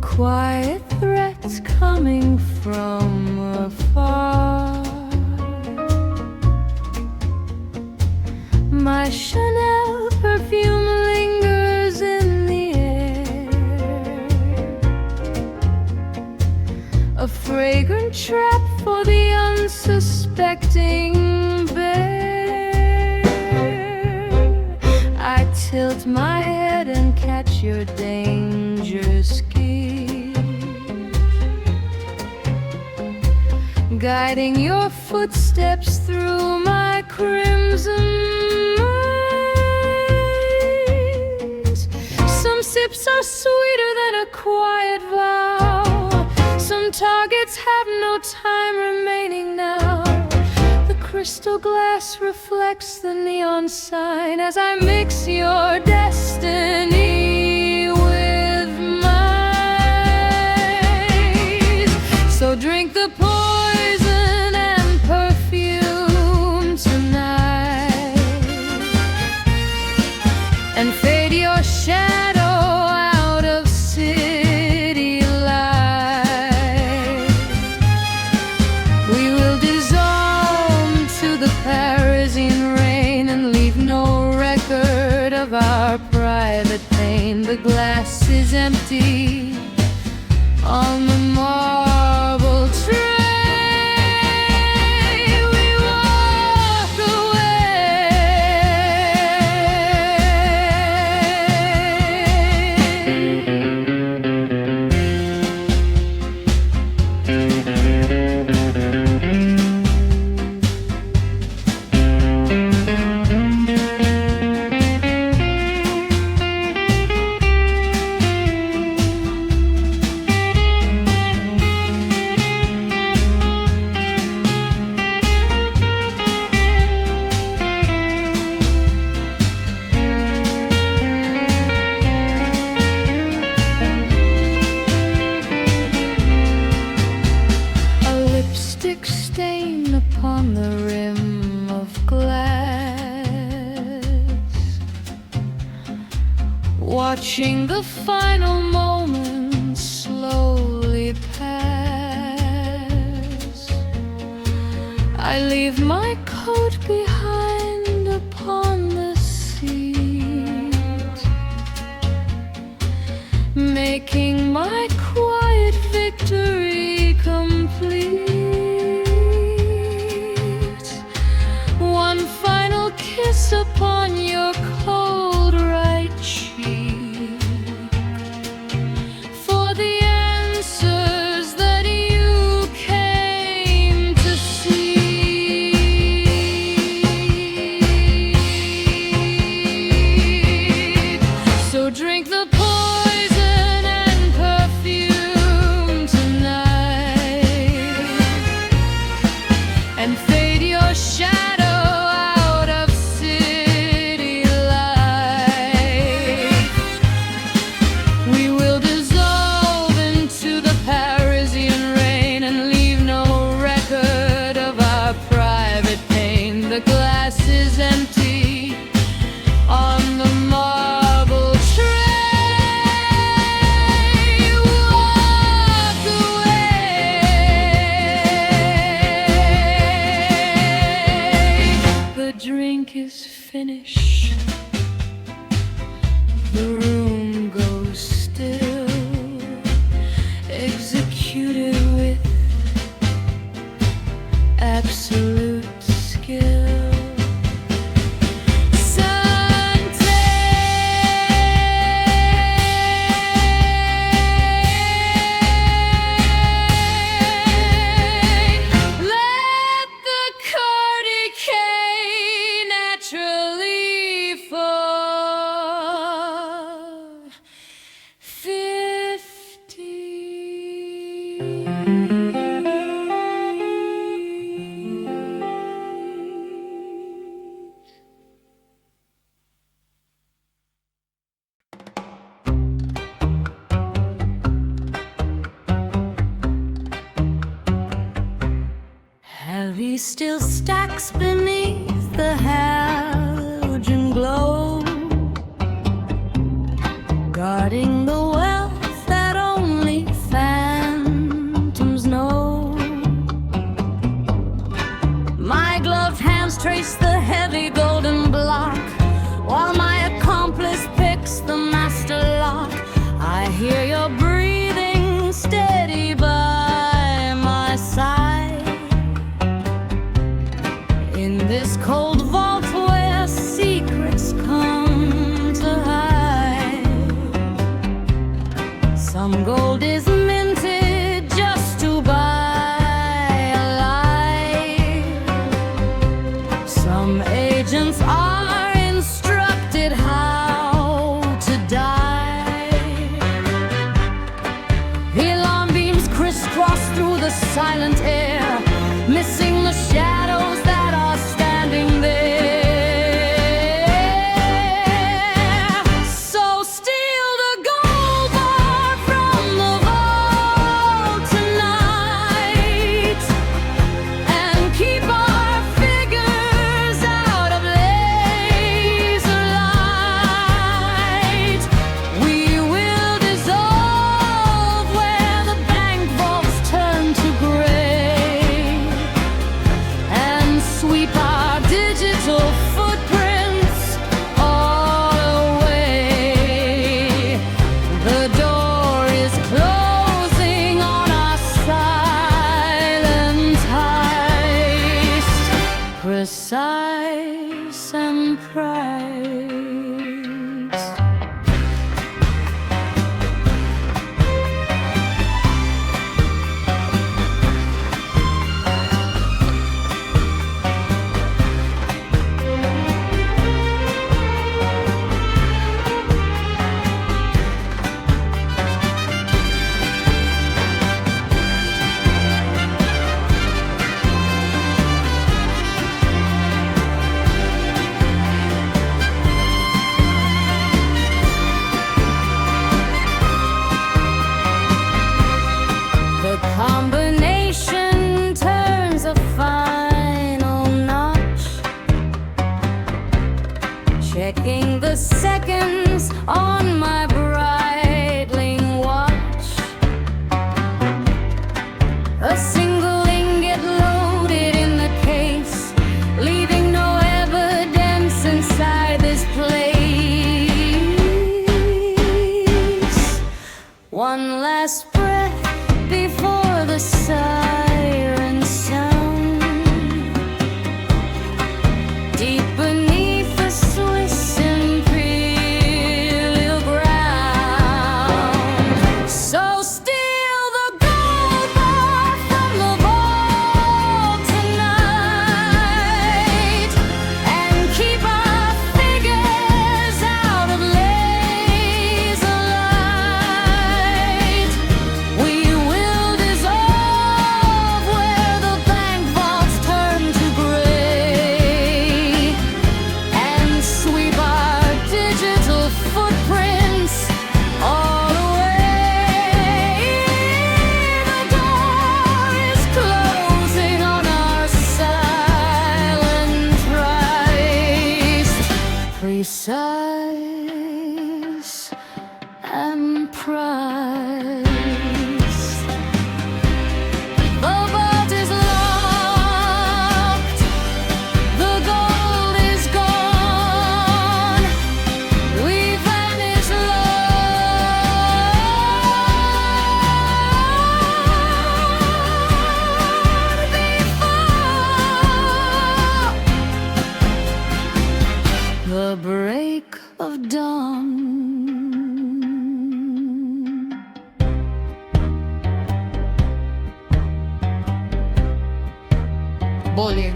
quiet threats coming from afar. My Chanel perfume lingers in the air, a fragrant trap for the unsuspecting bear. I tilt my head and catch your dangerous gaze, guiding your footsteps through my crimson maze. Some sips are sweeter than a quiet vow. Some targets have no time remaining now. The crystal glass reflects the neon sign as I mix your destiny with mine. So drink the poison and perfume tonight, and fade your shadow out of city light. We will dissolve into the Parisian rain and leave no record of our private pain. The glass is empty on the marble tray. We walk stain upon the rim of glass, watching the final moments slowly pass. I leave my coat behind upon the seat, making my quiet victory complete. One final kiss upon your cold right cheek, for the answers that you came to seek. So drink the poison and perfume tonight, and fade your shadow out of city light. We will dissolve into the Parisian rain and leave no record of our private pain. The glass is empty on the marble tray. Walk away. The drink is finished. The room goes still, executed with absolute skill. Let the car decay naturally for 50. Heavy steel stacks beneath the halogen glow, guarding the wealth that only gold is minted just to buy a life. Some agents are instructed how to die. The alarm beams crisscross through the silent air, missing the shadows that are standing there. So steal the gold bar from the vault tonight and keep our figures out of laser light. We will dissolve where the bank vaults turn to gray and sweep our digital footprints all away. The door is closing on our silent heist, precise and priced. The combination turns a final notch, checking the seconds on my Breitling watch. A single ingot loaded in the case, leaving no evidence inside this place. One last breath before the siren sound. Deep beneath the Swiss imperial ground. So steal the gold bar from the vault tonight and keep our figures out of laser light. We will dissolve where the bank vaults turn to gray and sweep our digital footprints all away. The door is closing on our silent Christ, precise and priced. The vault is locked, the gold is gone, we vanish long before the break of dawn. Boleh.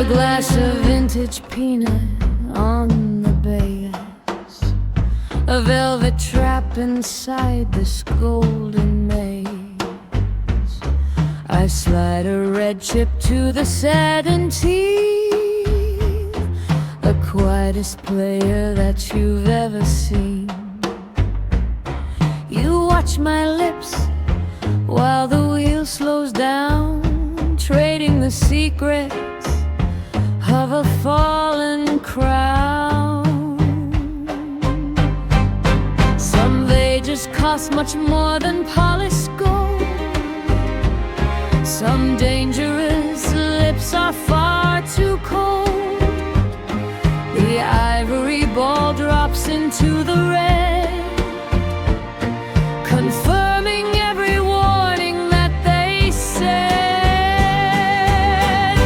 glass of vintage peanut on the base, a velvet trap inside this golden maze. I slide a red chip to the 17, the quietest player that you've ever seen. You watch my lips while the wheel slows down, trading the secrets of a fallen crown. Some they just cost much more than polished gold. Some dangerous lips are far too cold. The ivory ball drops into the red, confirming every warning that they said.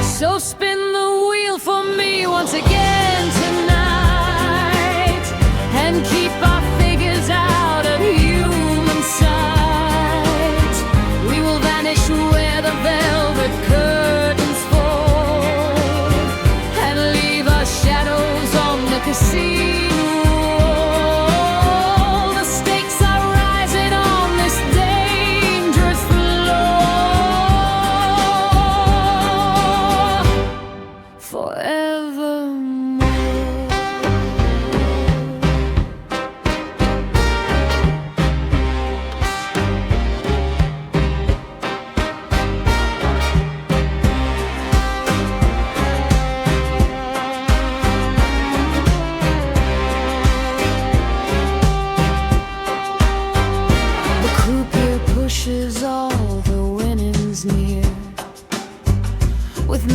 So spin the wheel for me once again tonight, and keep our figures out of human sight. We will vanish where the velvet curtains fall, and leave our shadows on the casino.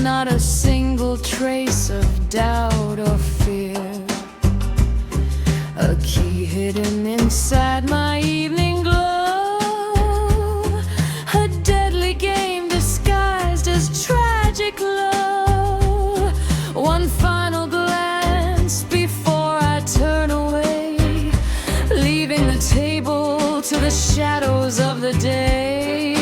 Not a single trace of doubt or fear, a key hidden inside my evening glow, a deadly game disguised as tragic love. One final glance before I turn away, leaving the table to the shadows of the day.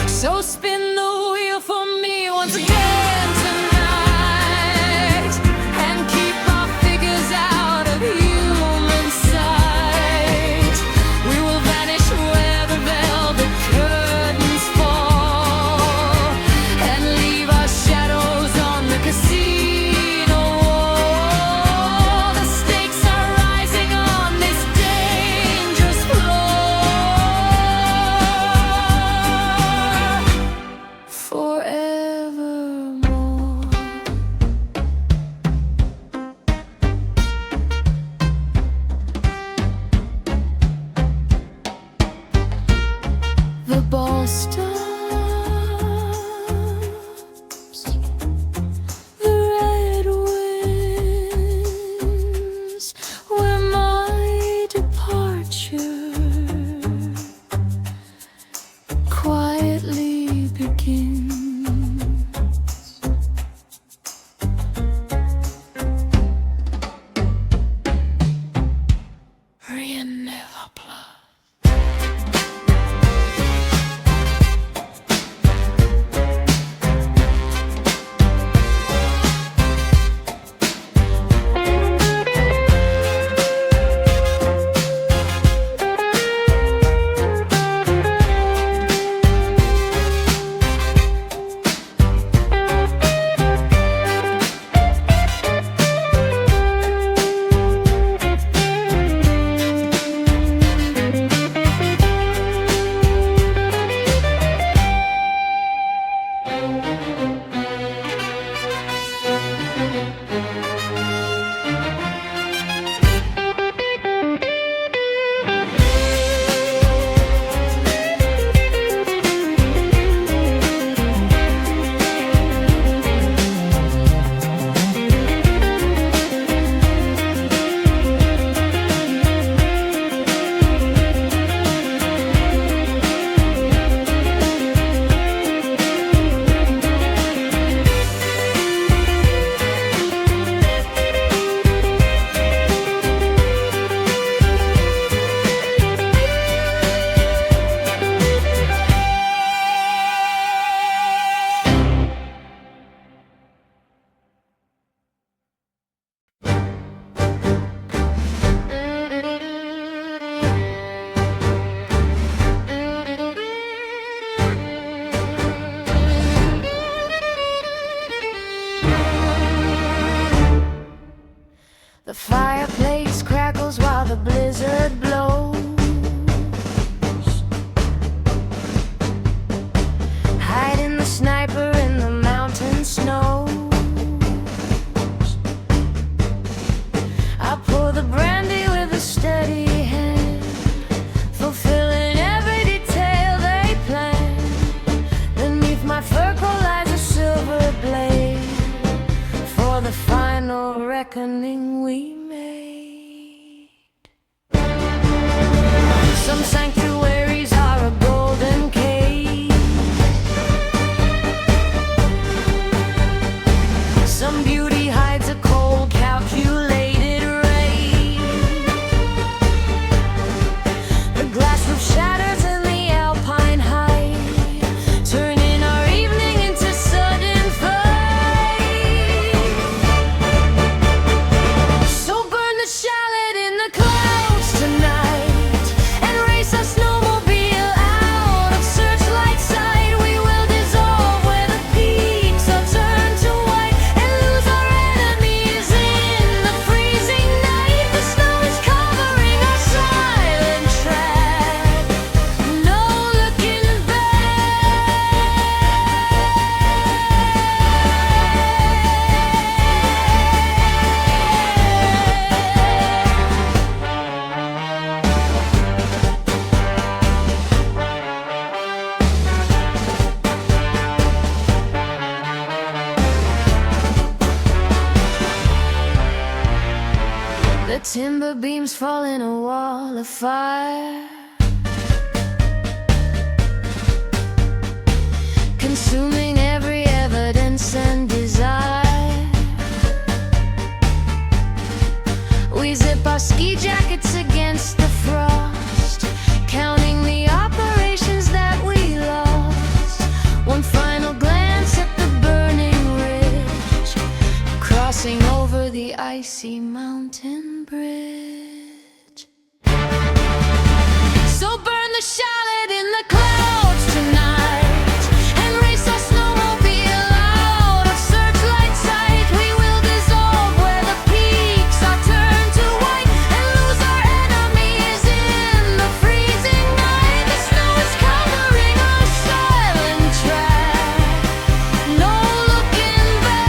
So spin the wheel for me once again tonight, and keep our figures out of human sight. We will vanish where the velvet curtains fall, and leave our shadows on the casino wall. The stakes are rising on this dangerous floor. Forevermore. The ball stops, the red winds were my departure quietly begins. Rien ne va plus. reckoning we made. Some sanctuaries are a golden cave. Some beauty hides a cold, calculated rain. The glass roof shatters in the alpine height, turning our evening into sudden flight. So burn the chalet in the clouds tonight, and race our snowmobile out of searchlight sight. We will dissolve where the peaks are turned to white, and lose our enemies in the freezing night. The snow is covering our silent track, no looking The timber beams fall in a wall of fire, consuming every evidence and desire. We zip our ski jackets against the frost, counting the operations that we lost. One final glance at the burning ridge, crossing over the icy mountain bridge. So burn the chalet in the clouds tonight, and race our snowmobile out of searchlight sight. We will dissolve where the peaks are turned to white, and lose our enemies in the freezing night. The snow is covering our silent track, no looking back.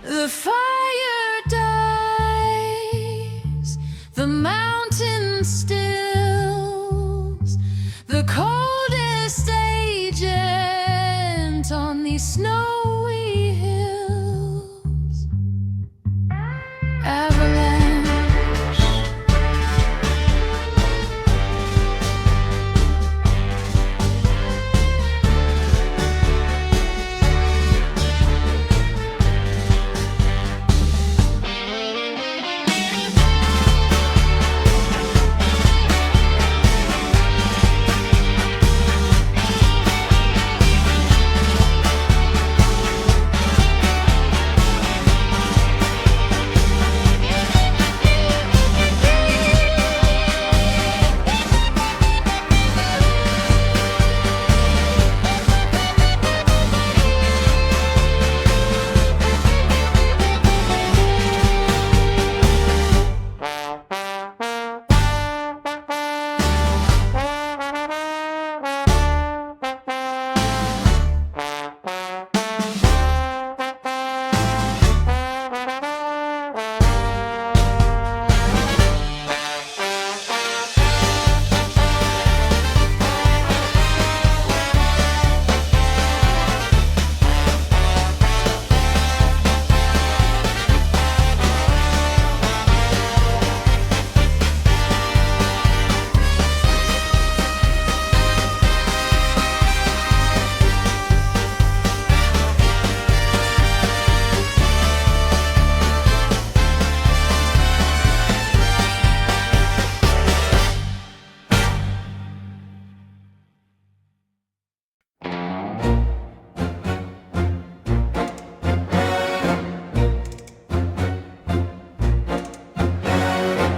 The fire dies, the mountain stills, the coldest agent on these snowy hills. Avalanche.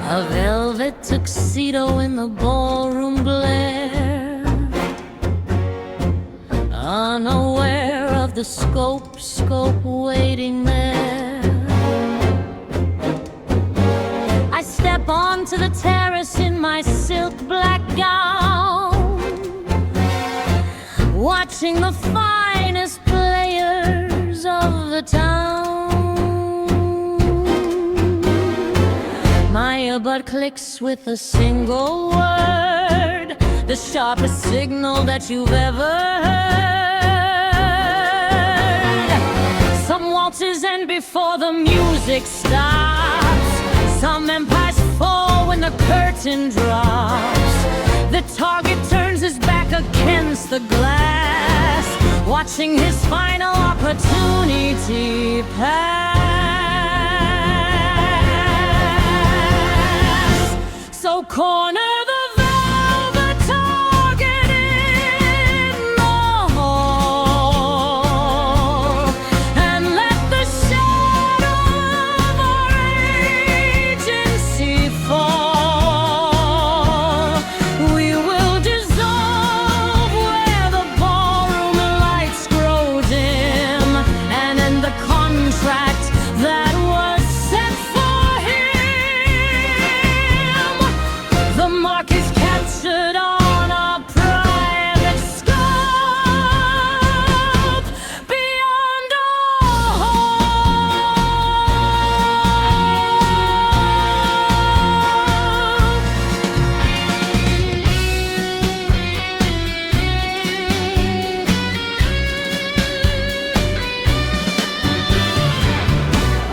A velvet tuxedo in the ballroom glare, unaware of the scope waiting there. I step onto the terrace in my silk black gown, watching the finest players of the town. My earbud clicks with a single word, the sharpest signal that you've ever heard. Some waltzes end before the music stops. Some empires fall when the curtain drops. The target turns his back against the glass, watching his final opportunity pass. So corner the velvet target in the hall, and let the shadow of our agency fall. We will dissolve where the ballroom lights grow dim, and in the contract that was set for him, the mark is captured on a private scope beyond all hope.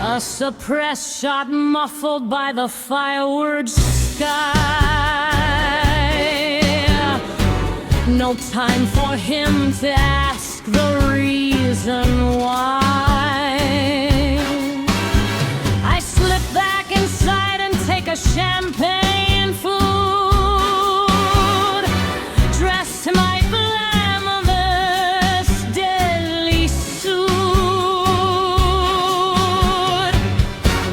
A suppressed shot muffled by the fireworks sky. No time for him to ask the reason why. I slip back inside and take a champagne flute, dressed in my glamorous deadly suit.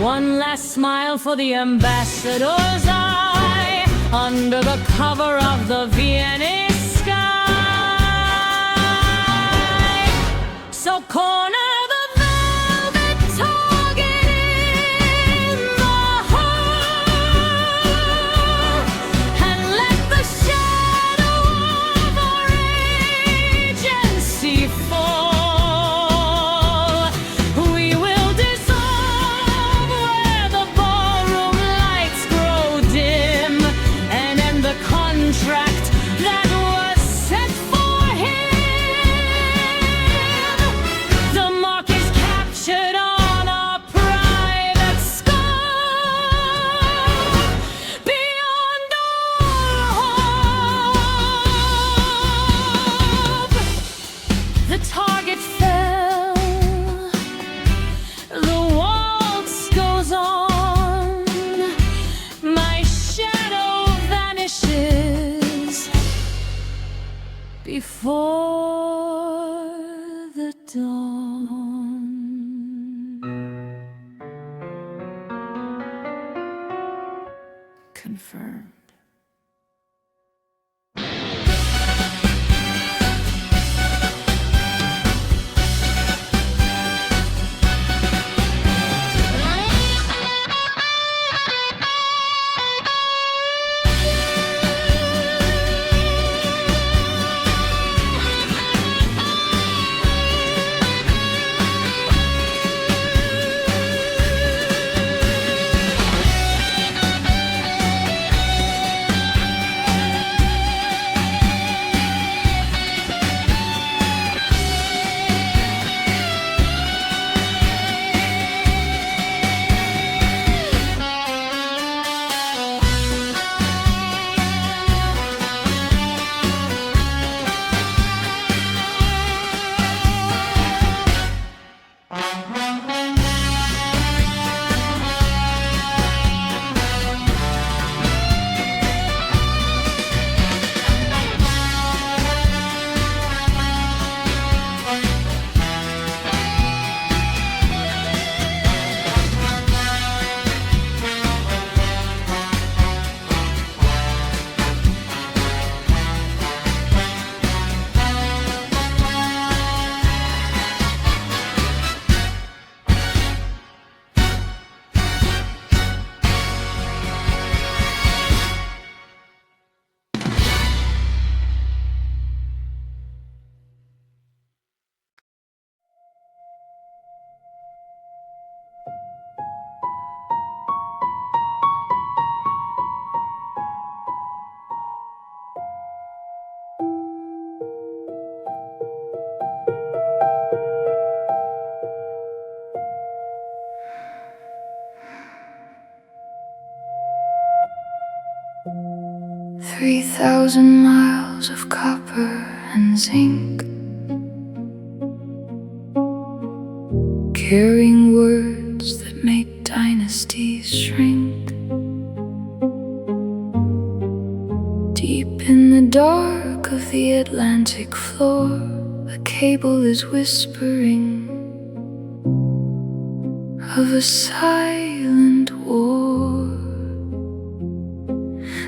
One last smile for the ambassador's eye, under the cover of the Viennese sky. So corner the velvet target in the hall, and let the shadow of our agency fall. We will dissolve where the ballroom lights grow dim, and end the contract that was set for him. The mark is captured on a private scope beyond all hope. The target fell, the waltz goes on, my shadow vanishes before the dawn. Confirmed. 3,000 miles of copper and zinc, carrying words that make dynasties shrink. Deep in the dark of the Atlantic floor, a cable is whispering of a silent war.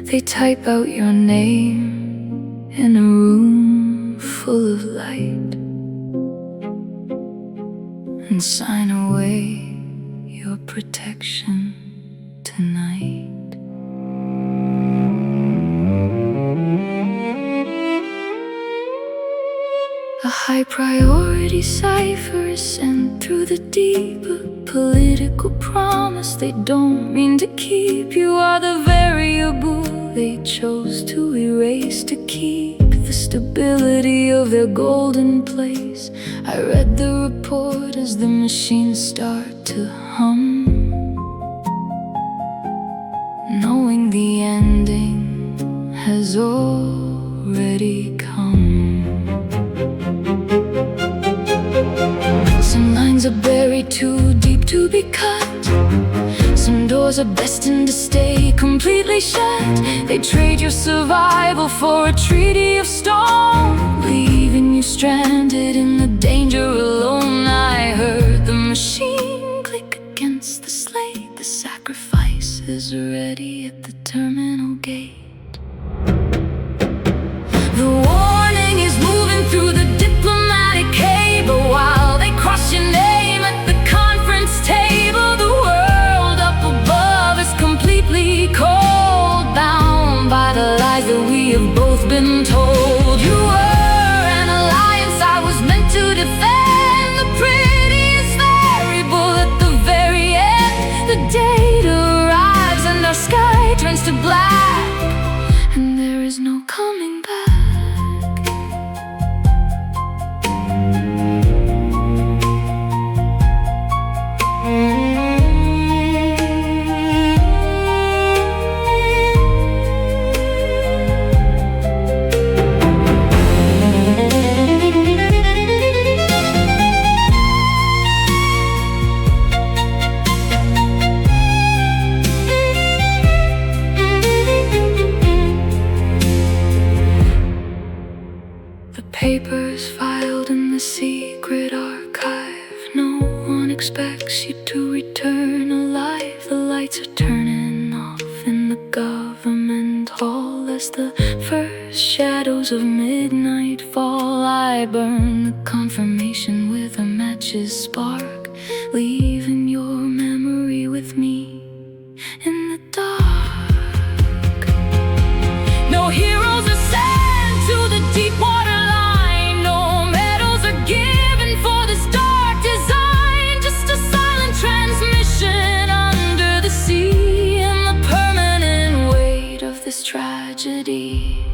They type out your name in a room full of light and sign away your protection tonight. A high priority cipher is sent through the deep, a political promise they don't mean to keep. You are the variable they chose to erase to keep the stability of their golden place. I read the report as the machines start to hum, knowing the ending has already come. Some lines are buried too deep to be cut. Some doors are destined to stay completely shut. They trade your survival for a treaty of stone, leaving you stranded in the danger alone. I heard the machine click against the slate. The sacrifice is ready at the terminal gate. The warning is moving through the diplomatic cable while they cross your name at the conference table. The world up above is completely cold, bound by the lies that we have both been told. You were an alliance I was meant to defend, the prettiest variable at the very end. The date arrives and our sky turns to black, and there is no coming back. Papers filed in the secret archive. No one expects you to return alive. The lights are turning off in the government hall as the first shadows of midnight fall. I burn the confirmation with a match's spark, leaving your memory with me in the dark. No heroes are sent to the deep water. Tragedy.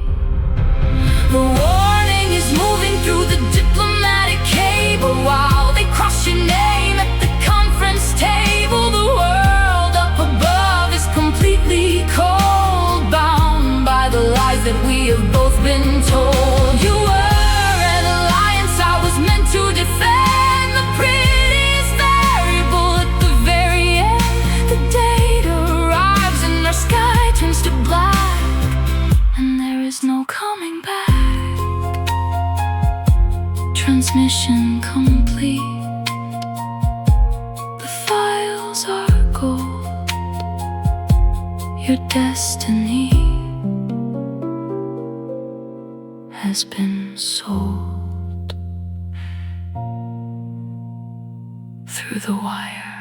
The warning is moving through the diplomatic cable while they cross your name at the conference table. The world up above is completely cold, bound by the lies that we have both been told. You were an alliance I was meant to defend, the prettiest variable at the very end. The date arrives and our sky turns to black, and there is no coming back. Transmission complete. The files are gold. Your destiny has been sold through the wire.